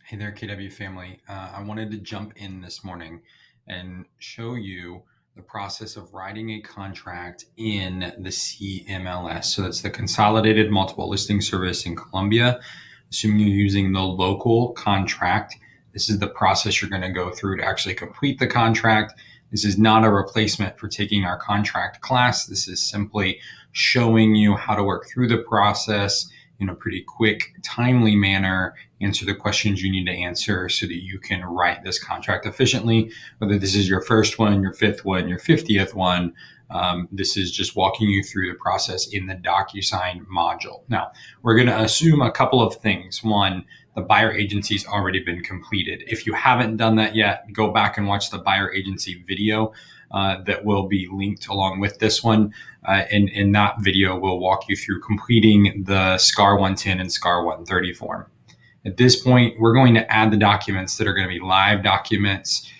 Hey there, KW family. I wanted to jump in this morning and show you the process of writing a contract in the CMLS. So that's the Consolidated Multiple Listing Service in Colombia. Assuming you're using the local contract, this is the process you're going to go through to actually complete the contract. This is not a replacement for taking our contract class. This is simply showing you how to work through the process in a pretty quick, timely manner, answer the questions you need to answer so that you can write this contract efficiently. Whether this is your first one, your fifth one, your 50th one, this is just walking you through the process in the DocuSign module. Now, we're going to assume a couple of things. One, the buyer agency's already been completed. If you haven't done that yet, go back and watch the buyer agency video that will be linked along with this one. In that video, we'll walk you through completing the SCAR 110 and SCAR 130 form. At this point, we're going to add the documents that are going to be live documents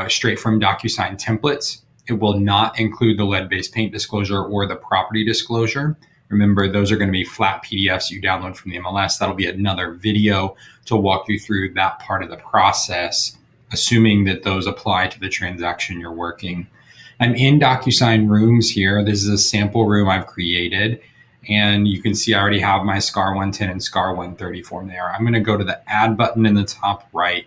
straight from DocuSign templates. It will not include the lead-based paint disclosure or the property disclosure. Remember, those are going to be flat PDFs you download from the MLS. That'll be another video to walk you through that part of the process, assuming that those apply to the transaction you're working. I'm in DocuSign rooms here. This is a sample room I've created. And you can see I already have my SCAR 110 and SCAR 130 form there. I'm going to go to the add button in the top right,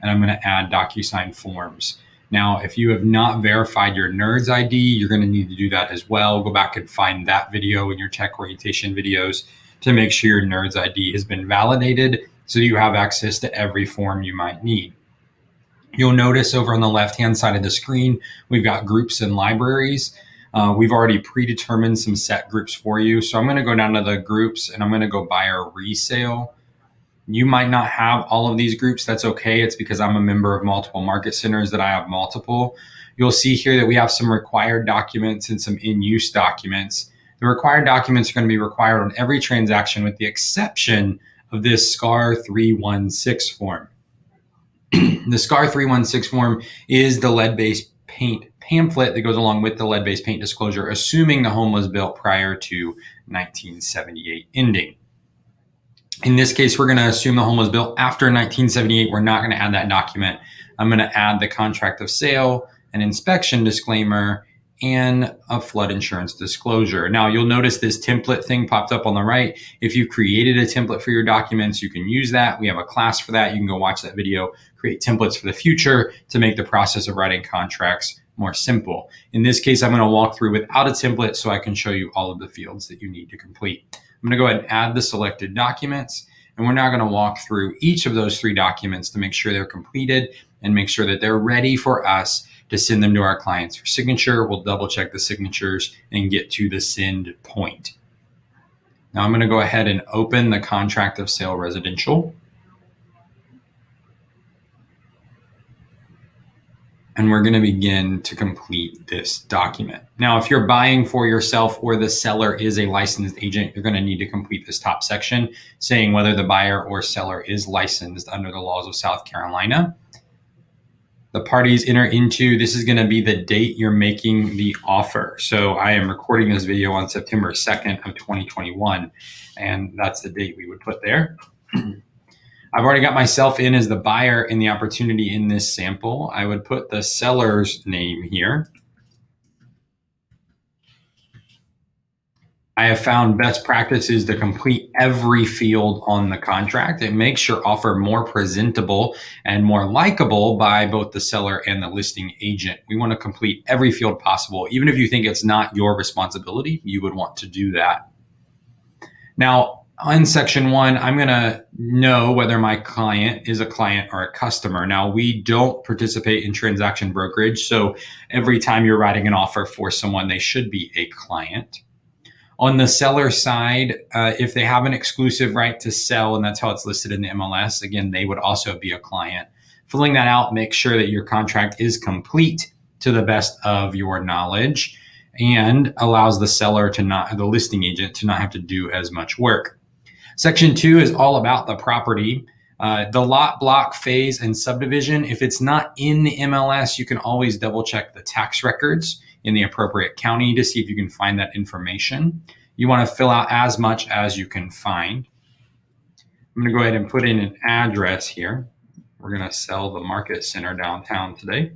and I'm going to add DocuSign forms. Now, if you have not verified your NERDS ID, you're going to need to do that as well. Go back and find that video in your tech orientation videos to make sure your NERDS ID has been validated so you have access to every form you might need. You'll notice over on the left-hand side of the screen, we've got groups and libraries. We've already predetermined some set groups for you. So I'm going to go down to the groups and I'm going to go buyer resale. You might not have all of these groups. That's okay. It's because I'm a member of multiple market centers that I have multiple. You'll see here that we have some required documents and some in-use documents. The required documents are going to be required on every transaction with the exception of this SCAR 316 form. The SCAR 316 form is the lead-based paint pamphlet that goes along with the lead-based paint disclosure, assuming the home was built prior to 1978 ending. In this case, we're going to assume the home was built after 1978. We're not going to add that document. I'm going to add the contract of sale, an inspection disclaimer, and a flood insurance disclosure. Now, you'll notice this template thing popped up on the right. If you created a template for your documents, you can use that. We have a class for that. You can go watch that video, create templates for the future to make the process of writing contracts more simple. In this case, I'm going to walk through without a template so I can show you all of the fields that you need to complete. I'm going to go ahead and add the selected documents, and we're now going to walk through each of those 3 documents to make sure they're completed and make sure that they're ready for us to send them to our clients for signature. We'll double check the signatures and get to the send point. Now I'm going to go ahead and open the contract of sale residential. And we're going to begin to complete this document. Now, if you're buying for yourself or the seller is a licensed agent, you're going to need to complete this top section saying whether the buyer or seller is licensed under the laws of South Carolina. The parties enter into, this is going to be the date you're making the offer. So I am recording this video on September 2nd of 2021, and that's the date we would put there. I've already got myself in as the buyer in the opportunity in this sample. I would put the seller's name here. I have found best practices to complete every field on the contract. It makes your offer more presentable and more likable by both the seller and the listing agent. We want to complete every field possible. Even if you think it's not your responsibility, you would want to do that. Now, in section 1, I'm going to know whether my client is a client or a customer. Now, we don't participate in transaction brokerage, so every time you're writing an offer for someone, they should be a client. On the seller side, if they have an exclusive right to sell, and that's how it's listed in the MLS, again, they would also be a client. Filling that out, make sure that your contract is complete to the best of your knowledge and allows the seller to not, the listing agent to not have to do as much work. Section 2 is all about the property. The lot, block, phase, and subdivision. If it's not in the MLS, you can always double check the tax records in the appropriate county to see if you can find that information. You want to fill out as much as you can find. I'm going to go ahead and put in an address here. We're going to sell the Market Center downtown today.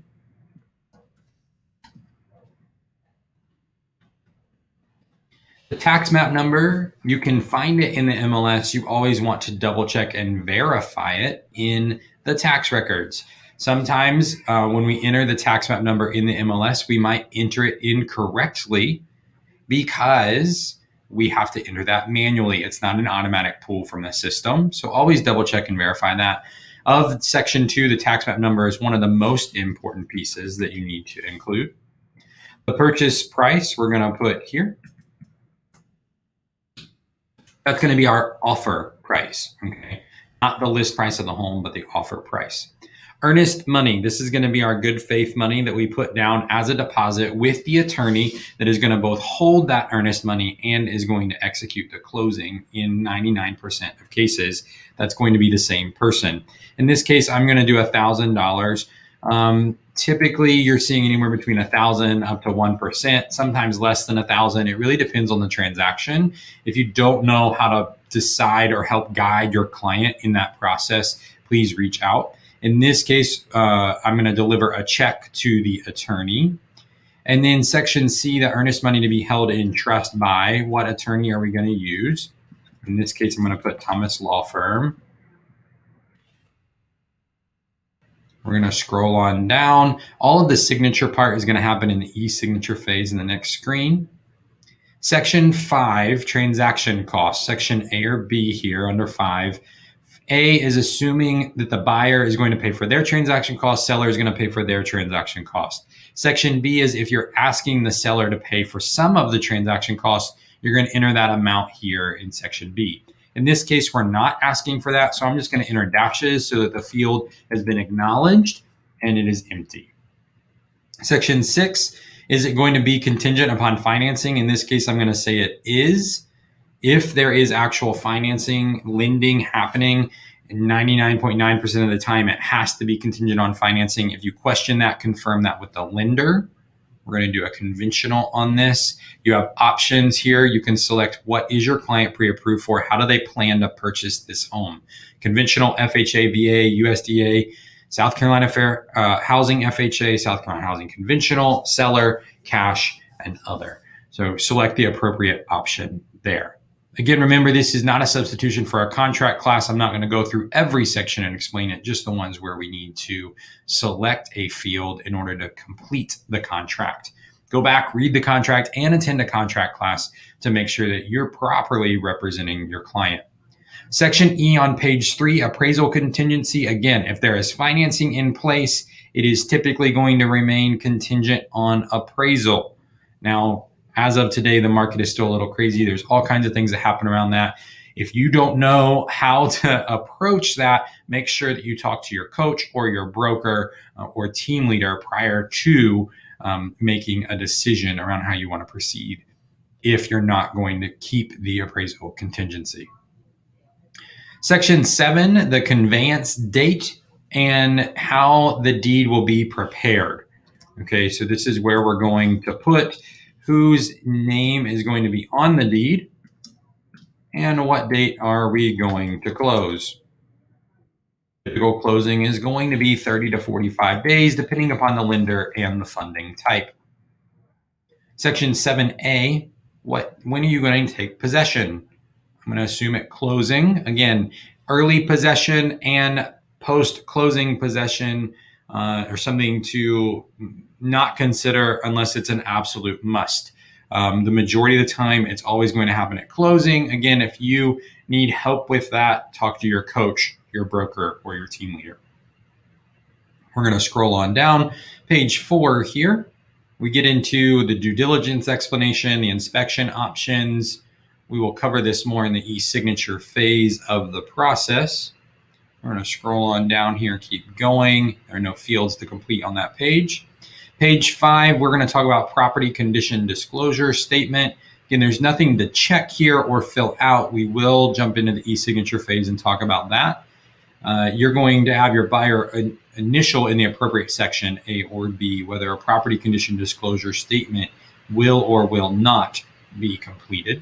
The tax map number, you can find it in the MLS. You always want to double check and verify it in the tax records. Sometimes when we enter the tax map number in the MLS, we might enter it incorrectly because we have to enter that manually. It's not an automatic pull from the system. So always double check and verify that. Of section 2, the tax map number is one of the most important pieces that you need to include. The purchase price we're going to put here. That's going to be our offer price, okay? Not the list price of the home, but the offer price. Earnest money. This is going to be our good faith money that we put down as a deposit with the attorney that is going to both hold that earnest money and is going to execute the closing. In 99% of cases, that's going to be the same person. In this case, I'm going to do $1,000. Typically, you're seeing anywhere between 1,000 up to 1%, sometimes less than 1,000. It really depends on the transaction. If you don't know how to decide or help guide your client in that process, please reach out. In this case, I'm going to deliver a check to the attorney. And then section C, the earnest money to be held in trust by. What attorney are we going to use? In this case, I'm going to put Thomas Law Firm. We're going to scroll on down. All of the signature part is going to happen in the e-signature phase in the next screen. Section 5, transaction costs. Section A or B here under 5. A is assuming that the buyer is going to pay for their transaction cost, seller is going to pay for their transaction cost. Section B is if you're asking the seller to pay for some of the transaction costs, you're going to enter that amount here in section B. In this case, we're not asking for that, so I'm just going to enter dashes so that the field has been acknowledged and it is empty. Section 6, is it going to be contingent upon financing? In this case, I'm going to say it is. If there is actual financing, lending happening, 99.9% of the time, it has to be contingent on financing. If you question that, confirm that with the lender. We're going to do a conventional on this. You have options here. You can select what is your client pre-approved for? How do they plan to purchase this home? Conventional, FHA, VA, USDA, South Carolina Fair Housing, FHA, South Carolina Housing Conventional, seller, cash, and other. So select the appropriate option there. Again, remember, this is not a substitution for a contract class. I'm not going to go through every section and explain it, just the ones where we need to select a field in order to complete the contract. Go back, read the contract, and attend a contract class to make sure that you're properly representing your client. Section E on page 3, appraisal contingency. Again, if there is financing in place, it is typically going to remain contingent on appraisal. Now, as of today, the market is still a little crazy. There's all kinds of things that happen around that. If you don't know how to approach that, make sure that you talk to your coach or your broker or team leader prior to making a decision around how you want to proceed if you're not going to keep the appraisal contingency. Section 7, the conveyance date and how the deed will be prepared. Okay, so this is where we're going to put whose name is going to be on the deed, and what date are we going to close. Typical closing is going to be 30 to 45 days, depending upon the lender and the funding type. Section 7A, when are you going to take possession? I'm going to assume at closing. Again, early possession and post-closing possession are something to not consider unless it's an absolute must. The majority of the time, it's always going to happen at closing. Again, if you need help with that, talk to your coach, your broker, or your team leader. We're going to scroll on down. Page 4 here, we get into the due diligence explanation, the inspection options. We will cover this more in the e-signature phase of the process. We're going to scroll on down here, keep going. There are no fields to complete on that page. Page 5, we're going to talk about property condition disclosure statement. Again, there's nothing to check here or fill out. We will jump into the e-signature phase and talk about that. You're going to have your buyer initial in the appropriate section, A or B, whether a property condition disclosure statement will or will not be completed.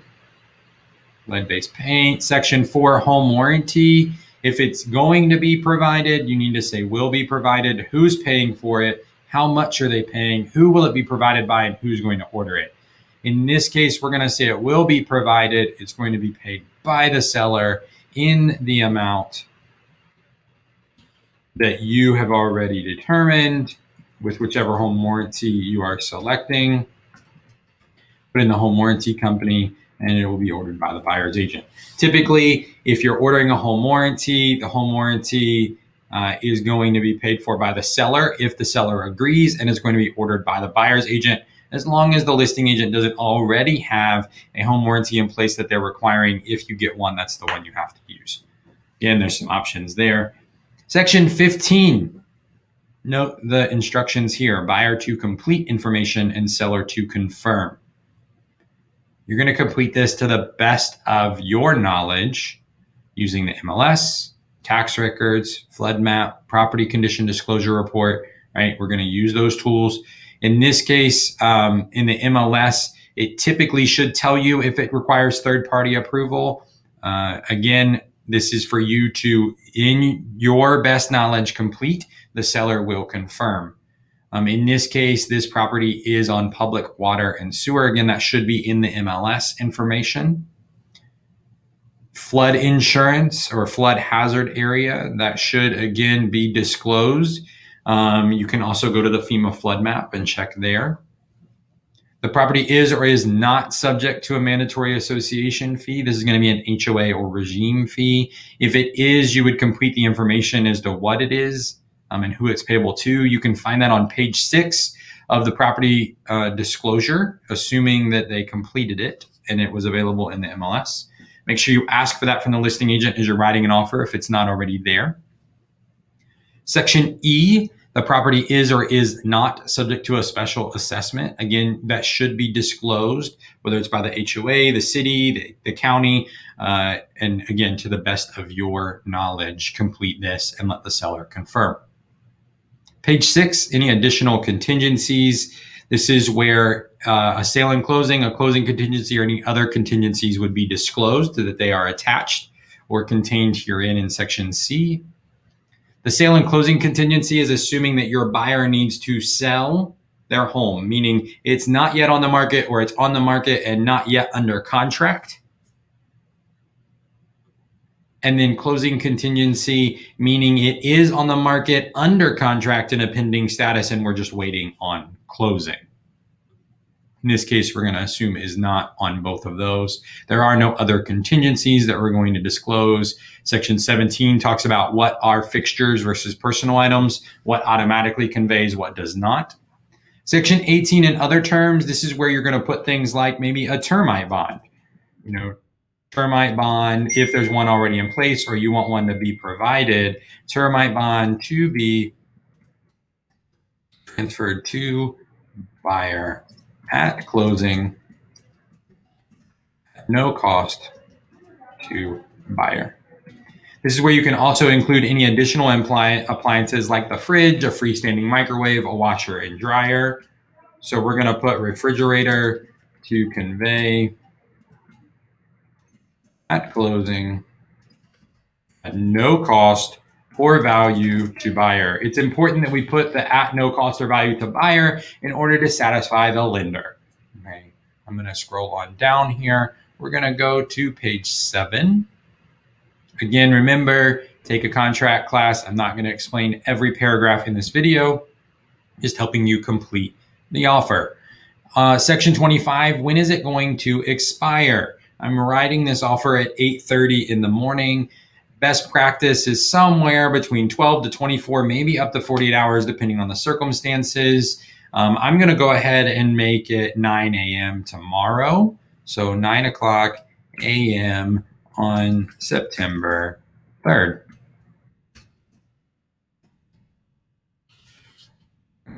Lead-based paint. Section 4, home warranty. If it's going to be provided, you need to say will be provided, who's paying for it, how much are they paying, who will it be provided by, and who's going to order it. In this case, we're going to say it will be provided. It's going to be paid by the seller in the amount that you have already determined with whichever home warranty you are selecting. Put in the home warranty company, and it will be ordered by the buyer's agent. Typically, if you're ordering a home warranty, the home warranty is going to be paid for by the seller if the seller agrees, and is going to be ordered by the buyer's agent as long as the listing agent doesn't already have a home warranty in place that they're requiring. If you get one, that's the one you have to use. Again, there's some options there. Section 15. Note the instructions here: buyer to complete information and seller to confirm. You're going to complete this to the best of your knowledge using the MLS, tax records, flood map, property condition disclosure report, right? We're going to use those tools. In this case, in the MLS, it typically should tell you if it requires third-party approval. Again, this is for you to, in your best knowledge, complete. The seller will confirm. In this case, this property is on public water and sewer. Again, that should be in the MLS information. Flood insurance or flood hazard area, that should again be disclosed. You can also go to the FEMA flood map and check there. The property is or is not subject to a mandatory association fee. This is going to be an HOA or regime fee. If it is, you would complete the information as to what it is and who it's payable to. You can find that on page 6 of the property disclosure, assuming that they completed it and it was available in the MLS. Make sure you ask for that from the listing agent as you're writing an offer if it's not already there. Section E, the property is or is not subject to a special assessment. Again, that should be disclosed, whether it's by the HOA, the city, the county, and again, to the best of your knowledge, complete this and let the seller confirm. Page 6, any additional contingencies. This is where a sale and closing, a closing contingency, or any other contingencies would be disclosed so that they are attached or contained herein in section C. The sale and closing contingency is assuming that your buyer needs to sell their home, meaning it's not yet on the market or it's on the market and not yet under contract. And then closing contingency, meaning it is on the market, under contract, in a pending status, and we're just waiting on closing. In this case, we're going to assume is not on both of those. There are no other contingencies that we're going to disclose. Section 17 talks about what are fixtures versus personal items, what automatically conveys, what does not. Section 18 and other terms, this is where you're going to put things like maybe a termite bond. Termite bond, if there's one already in place or you want one to be provided, termite bond to be transferred to buyer at closing at no cost to buyer. This is where you can also include any additional appliances like the fridge, a freestanding microwave, a washer and dryer. So we're going to put refrigerator to convey at closing at no cost or value to buyer. It's important that we put the at no cost or value to buyer in order to satisfy the lender. Okay, I'm going to scroll on down here. We're going to go to page 7. Again, remember, take a contract class. I'm not going to explain every paragraph in this video, just helping you complete the offer. Section 25, when is it going to expire? I'm writing this offer at 8:30 in the morning. Best practice is somewhere between 12 to 24, maybe up to 48 hours, depending on the circumstances. I'm going to go ahead and make it 9 a.m. tomorrow. So 9 o'clock a.m. on September 3rd.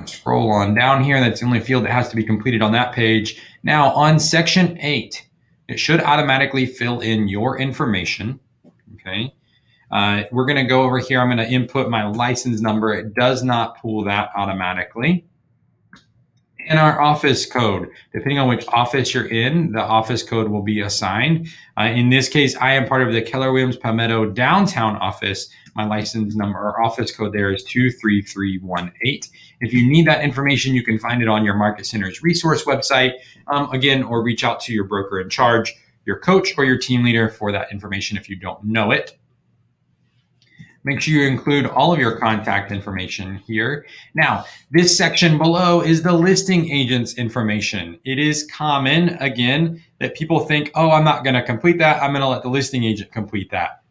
Scroll on down here. That's the only field that has to be completed on that page. Now on section 8, it should automatically fill in your information. Okay. We're going to go over here. I'm going to input my license number. It does not pull that automatically. and our office code. Depending on which office you're in, the office code will be assigned. In this case, I am part of the Keller Williams Palmetto downtown office. My license number or office code there is 23318. If you need that information, you can find it on your Market Center's resource website, again, or reach out to your broker in charge, your coach, or your team leader for that information if you don't know it. Make sure you include all of your contact information here. Now, this section below is the listing agent's information. It is common, again, that people think, oh, I'm not going to complete that. I'm going to let the listing agent complete that.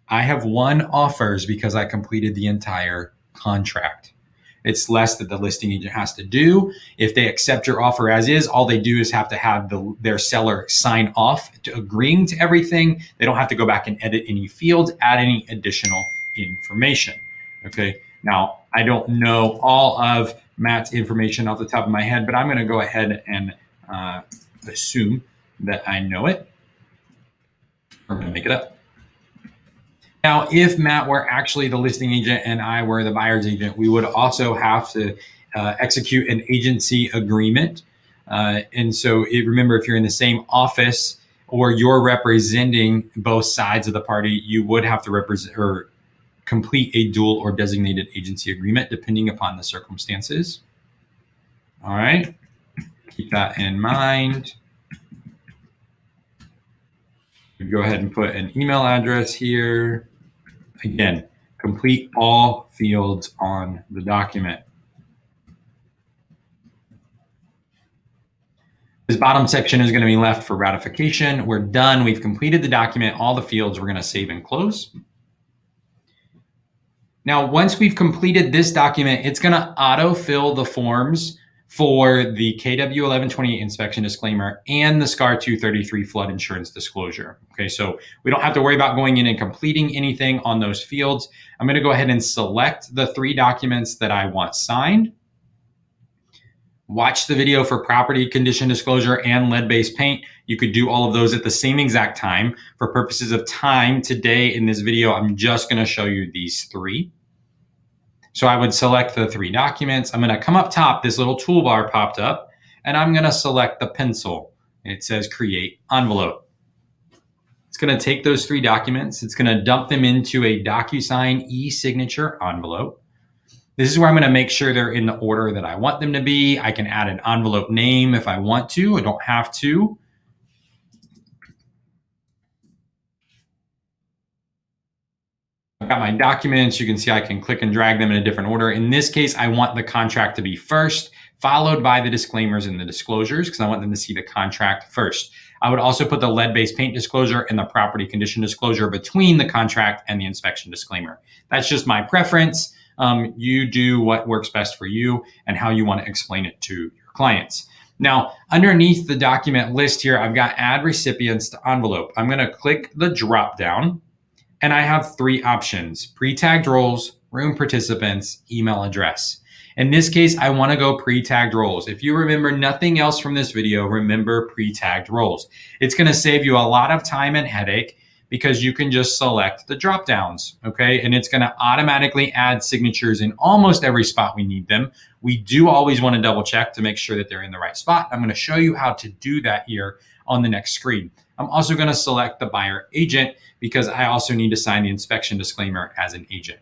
I have won offers because I completed the entire contract. It's less that the listing agent has to do. If they accept your offer as is, all they do is have to have their seller sign off to agreeing to everything. They don't have to go back and edit any fields, add any additional information. Okay. Now, I don't know all of Matt's information off the top of my head, but I'm going to go ahead and assume that I know it. I'm going to make it up. Now, if Matt were actually the listing agent and I were the buyer's agent, we would also have to execute an agency agreement. And so remember, if you're in the same office or you're representing both sides of the party, you would have to represent or complete a dual or designated agency agreement depending upon the circumstances. All right, keep that in mind. Go ahead and put an email address here. Again, complete all fields on the document. This bottom section is going to be left for ratification. We're done. We've completed the document. All the fields we're going to save and close. Now, once we've completed this document, it's going to autofill the forms for the KW 1128 inspection disclaimer and the SCAR 233 flood insurance disclosure. Okay, so we don't have to worry about going in and completing anything on those fields. I'm going to go ahead and select the 3 documents that I want signed. Watch the video for property condition disclosure and lead-based paint. You could do all of those at the same exact time. For purposes of time today in this video, I'm just going to show you these 3. So I would select the 3 documents. I'm going to come up top, this little toolbar popped up, and I'm going to select the pencil. It says create envelope. It's going to take those 3 documents. It's going to dump them into a DocuSign e-signature envelope. This is where I'm going to make sure they're in the order that I want them to be. I can add an envelope name if I want to. I don't have to. I've got my documents. You can see I can click and drag them in a different order. In this case, I want the contract to be first, followed by the disclaimers and the disclosures because I want them to see the contract first. I would also put the lead-based paint disclosure and the property condition disclosure between the contract and the inspection disclaimer. That's just my preference. You do what works best for you and how you want to explain it to your clients. Now, underneath the document list here, I've got add recipients to envelope. I'm going to click the drop down and I have 3 options: pre-tagged roles, room participants, email address. In this case, I want to go pre-tagged roles. If you remember nothing else from this video, remember pre-tagged roles. It's going to save you a lot of time and headache because you can just select the drop downs, okay? And it's going to automatically add signatures in almost every spot we need them. We do always want to double check to make sure that they're in the right spot. I'm going to show you how to do that here on the next screen. I'm also going to select the buyer agent because I also need to sign the inspection disclaimer as an agent.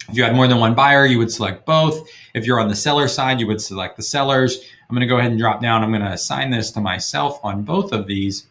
If you had more than one buyer, you would select both. If you're on the seller side, you would select the sellers. I'm going to go ahead and drop down. I'm going to assign this to myself on both of these.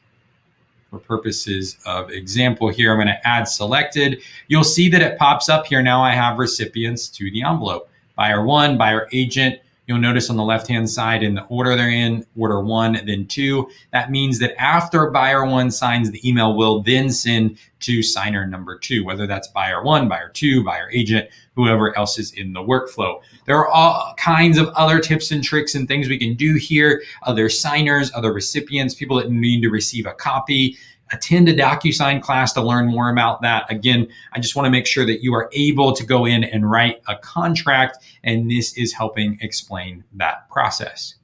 For purposes of example here, I'm going to add selected. You'll see that it pops up here. Now I have recipients to the envelope. Buyer 1, buyer agent. You'll notice on the left-hand side in the order they're in, order 1, then 2. That means that after buyer 1 signs, the email will then send to signer number 2, whether that's buyer 1, buyer 2, buyer agent, whoever else is in the workflow. There are all kinds of other tips and tricks and things we can do here. Other signers, other recipients, people that need to receive a copy. Attend a DocuSign class to learn more about that. Again, I just want to make sure that you are able to go in and write a contract, and this is helping explain that process.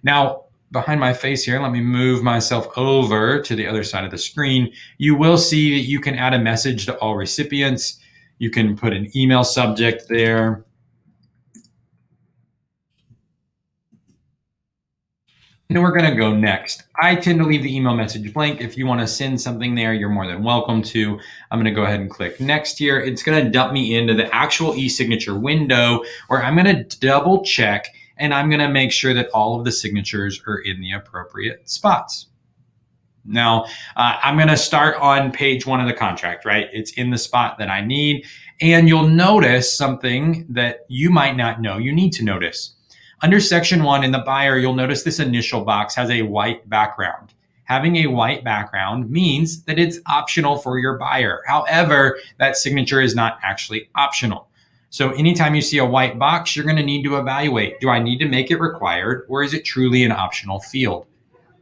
Now, behind my face here, let me move myself over to the other side of the screen. You will see that you can add a message to all recipients. You can put an email subject there. And we're going to go next. I tend to leave the email message blank. If you want to send something there, you're more than welcome to. I'm going to go ahead and click next here. It's going to dump me into the actual e-signature window where I'm going to double check and I'm going to make sure that all of the signatures are in the appropriate spots. Now, I'm going to start on page 1 of the contract, right? It's in the spot that I need. And you'll notice something that you might not know you need to notice. Under section 1 in the buyer, you'll notice this initial box has a white background. Having a white background means that it's optional for your buyer. However, that signature is not actually optional. So anytime you see a white box, you're going to need to evaluate, do I need to make it required or is it truly an optional field?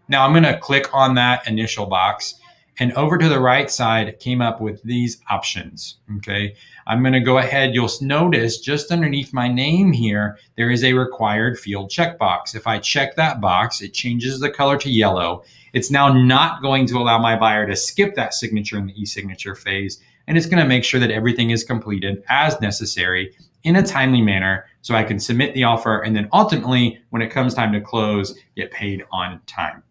Now I'm going to click on that initial box and over to the right side, it came up with these options. Okay. I'm going to go ahead. You'll notice just underneath my name here, there is a required field checkbox. If I check that box, it changes the color to yellow. It's now not going to allow my buyer to skip that signature in the e-signature phase. And it's going to make sure that everything is completed as necessary in a timely manner so I can submit the offer. And then ultimately, when it comes time to close, get paid on time.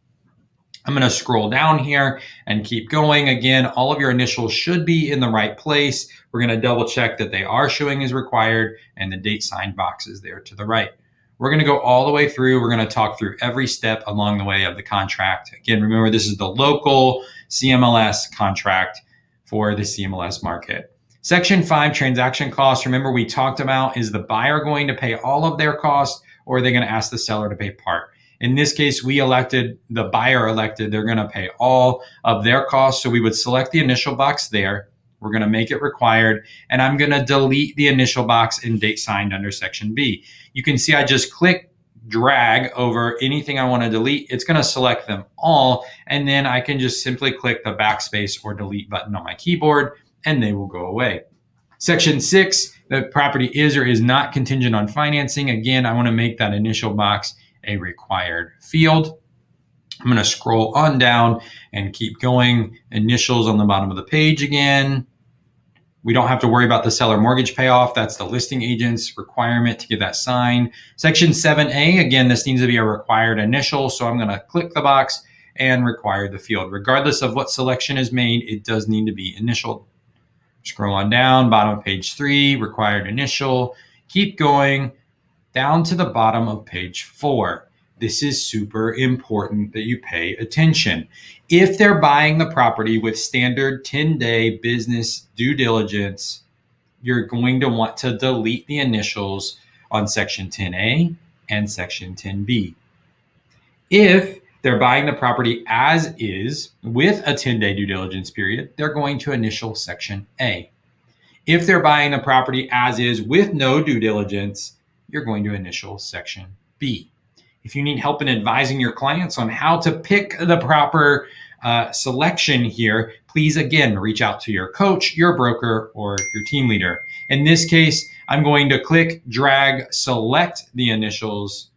I'm going to scroll down here and keep going. Again, all of your initials should be in the right place. We're going to double check that they are showing as required and the date signed box is there to the right. We're going to go all the way through. We're going to talk through every step along the way of the contract. Again, remember, this is the local CMLS contract for the CMLS market. Section 5, transaction costs. Remember, we talked about, is the buyer going to pay all of their costs or are they going to ask the seller to pay part? In this case, the buyer elected, they're going to pay all of their costs. So we would select the initial box there. We're going to make it required. And I'm going to delete the initial box and date signed under section B. You can see I just click drag over anything I want to delete. It's going to select them all. And then I can just simply click the backspace or delete button on my keyboard and they will go away. Section 6, the property is or is not contingent on financing. Again, I want to make that initial box a required field. I'm going to scroll on down and keep going. Initials on the bottom of the page again. We don't have to worry about the seller mortgage payoff. That's the listing agent's requirement to get that signed. Section 7A, again, this needs to be a required initial. So I'm going to click the box and require the field. Regardless of what selection is made, it does need to be initialed. Scroll on down, bottom of page 3, required initial. Keep going down to the bottom of page 4. This is super important that you pay attention. If they're buying the property with standard 10-day business due diligence, you're going to want to delete the initials on section 10A and section 10B. If they're buying the property as is with a 10-day due diligence period, they're going to initial section A. If they're buying the property as is with no due diligence, you're going to initial section B. If you need help in advising your clients on how to pick the proper selection here, please again reach out to your coach, your broker, or your team leader. In this case, I'm going to click, drag, select the initials,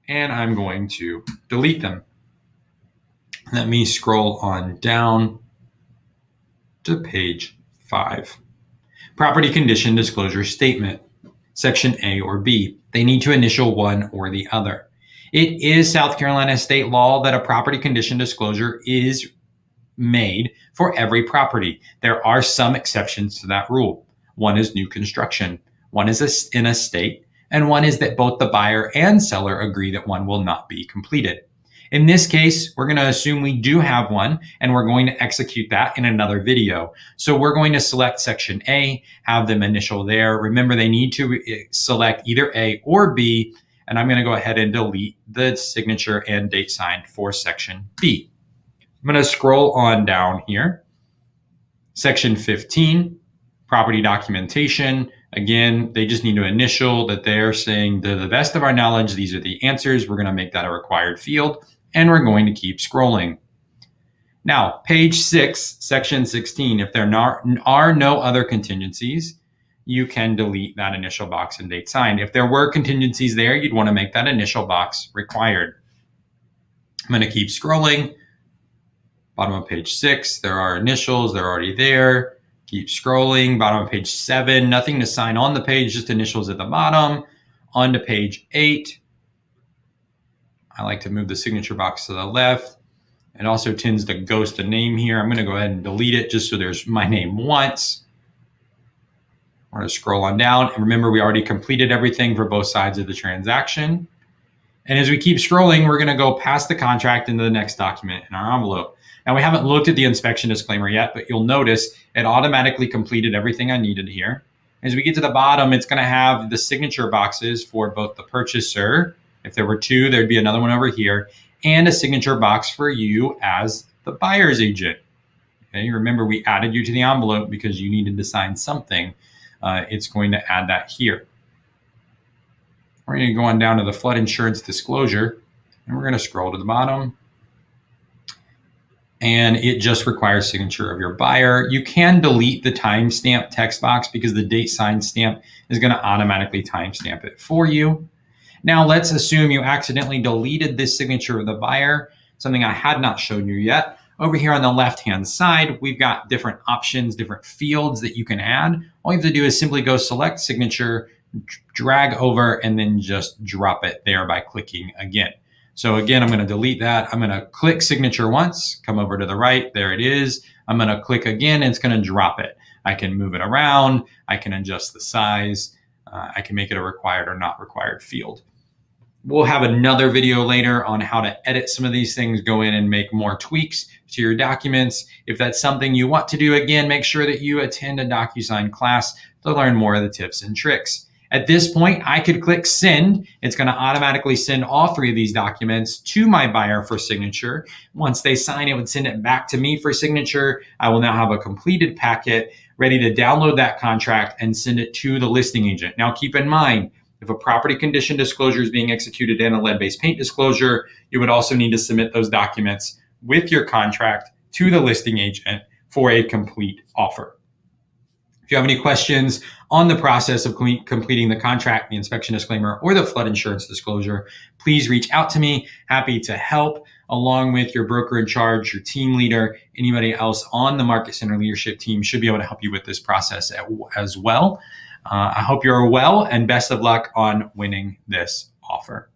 and I'm going to delete them. Let me scroll on down to page 5. Property condition disclosure statement. Section A or B. They need to initial one or the other. It is South Carolina state law that a property condition disclosure is made for every property. There are some exceptions to that rule. One is new construction, one is in a state, and one is that both the buyer and seller agree that one will not be completed. In this case, we're going to assume we do have one, and we're going to execute that in another video. So we're going to select section A, have them initial there. Remember, they need to select either A or B, and I'm going to go ahead and delete the signature and date signed for section B. I'm going to scroll on down here. Section 15, property documentation. Again, they just need to initial that they're saying, to the best of our knowledge, these are the answers. We're going to make that a required field. And we're going to keep scrolling. Now, page 6, section 16, if there are no other contingencies, you can delete that initial box and date signed. If there were contingencies there, you'd want to make that initial box required. I'm going to keep scrolling. Bottom of page 6, there are initials, they're already there. Keep scrolling. Bottom of page 7, nothing to sign on the page, just initials at the bottom. On to page 8. I like to move the signature box to the left. It also tends to ghost a name here. I'm going to go ahead and delete it just so there's my name once. We're going to scroll on down. And remember, we already completed everything for both sides of the transaction. And as we keep scrolling, we're going to go past the contract into the next document in our envelope. Now, we haven't looked at the inspection disclaimer yet, but you'll notice it automatically completed everything I needed here. As we get to the bottom, it's going to have the signature boxes for both the purchaser. If there were two, there'd be another one over here, and a signature box for you as the buyer's agent. Okay, remember, we added you to the envelope because you needed to sign something. It's going to add that here. We're going to go on down to the flood insurance disclosure, and we're going to scroll to the bottom. And it just requires signature of your buyer. You can delete the timestamp text box because the date signed stamp is going to automatically timestamp it for you. Now, let's assume you accidentally deleted this signature of the buyer, something I had not shown you yet. Over here on the left-hand side, we've got different options, different fields that you can add. All you have to do is simply go select signature, drag over, and then just drop it there by clicking again. So again, I'm going to delete that. I'm going to click signature once, come over to the right. There it is. I'm going to click again, and it's going to drop it. I can move it around. I can adjust the size. I can make it a required or not required field. We'll have another video later on how to edit some of these things, go in and make more tweaks to your documents. If that's something you want to do, again, make sure that you attend a DocuSign class to learn more of the tips and tricks. At this point, I could click send. It's going to automatically send all three of these documents to my buyer for signature. Once they sign, it would send it back to me for signature. I will now have a completed packet ready to download that contract and send it to the listing agent. Now, keep in mind, if a property condition disclosure is being executed in a lead-based paint disclosure, you would also need to submit those documents with your contract to the listing agent for a complete offer. If you have any questions on the process of completing the contract, the inspection disclaimer, or the flood insurance disclosure, please reach out to me. Happy to help, along with your broker in charge, your team leader, anybody else on the Market Center leadership team should be able to help you with this process as well. I hope you're well, and best of luck on winning this offer.